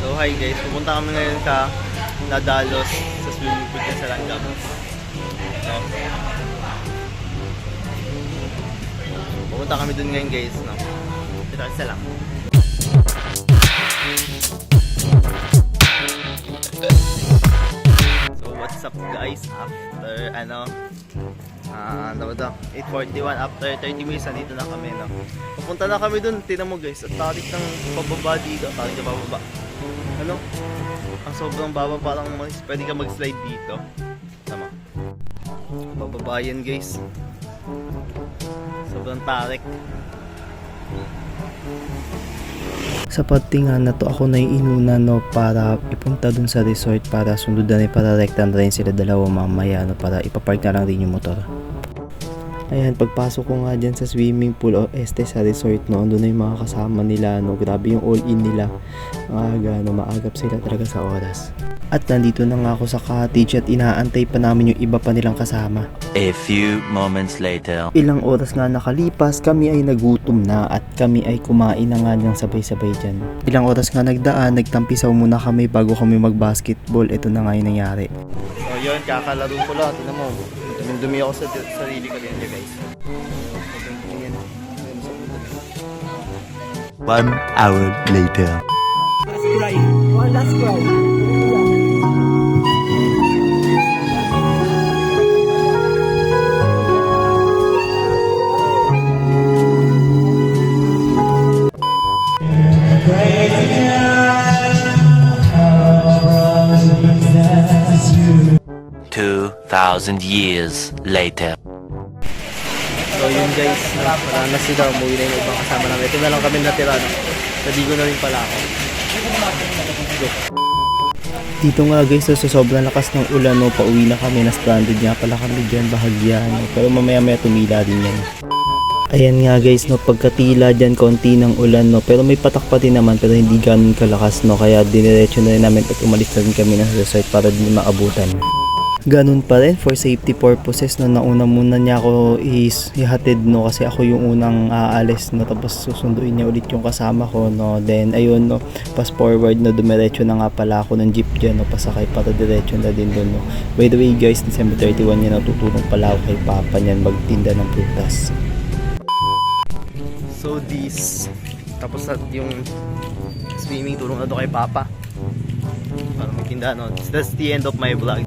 So hi guys, pupunta kami ngayon sa Nadalos sa swimming pool dyan sa Langgam. So, pupunta kami dun ngayon guys, no? Dito isa lang. So what's up guys, after 8:41, after 30 minutes nandito na kami, no? Pupunta na kami dun, tinan mo guys, at tarik ng pababa dito, tarik na pababa. Ano? Ang sobrang baba, parang pwede ka mag-slide dito. Tama. Bababa yan guys. Sobrang tarik. Sa pagtingan na to, ako na inuna no, para ipunta dun sa resort para sundudan para rektan rin sila dalawa mamaya no, para ipapark na lang din yung motor. Ayan, pagpasok ko nga dyan sa swimming pool o sa resort no, doon na yung mga kasama nila no, grabe yung all-in nila. Maagap sila talaga sa oras. At nandito na nga ako sa cottage at inaantay pa namin yung iba pa nilang kasama. A few moments later. Ilang oras nga nakalipas, kami ay nagutom na at kami ay kumain na nga ng sabay-sabay dyan. Ilang oras nga nagdaan, nagtampisaw muna kami bago kami mag-basketball. Ito na nga yung nangyari. So yun, kakalaro ko lang. Tignan mo, dumi ako sa sarili ko din guys. 1 hour later. Last cry. Two 2,000 years later. So yun guys, wala na sila, umuwi na yung ibang kasama namin. Ito na lang kami natira, no? Nadigo na rin pala ako. Go. Dito nga guys, so, sa sobrang lakas ng ulan no, pauwi na kami, na stranded nga pala kami dyan, bahagyan no? Pero mamaya tumila din yan. Ayan nga guys no, pagkatila dyan konti ng ulan no, pero may patak pa din naman pero hindi ganun kalakas no, kaya diniretso na rin namin at umalis na rin kami ng resort para din maabutan. Ganun pa rin for safety purposes no, nauna muna niya ako ihatid no, kasi ako yung unang aalis no, tapos susunduin niya ulit yung kasama ko no, then ayun no, fast forward no, dumiretso na nga pala ako ng jeep dyan no, pasakay para diretso na din doon no. By the way guys, December 31 niya natutulong pala ako kay papa niyan magtinda ng prutas. So this, tapos na yung swimming, tulong na to kay Papa para may tinda, no? That's the end of my vlog.